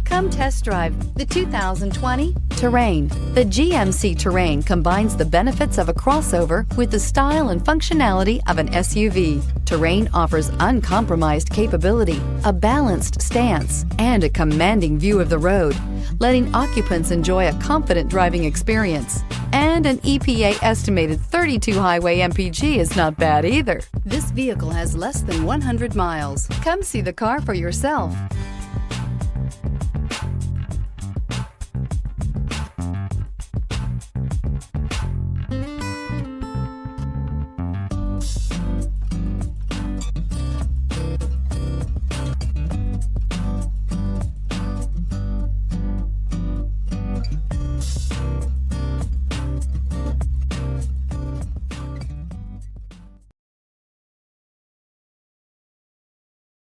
Come test drive the 2020 Terrain. The GMC Terrain combines the benefits of a crossover with the style and functionality of an SUV. Terrain offers uncompromised capability, a balanced stance, and a commanding view of the road, letting occupants enjoy a confident driving experience. And an EPA estimated 32 highway MPG is not bad either. This vehicle has less than 100 miles. Come see the car for yourself.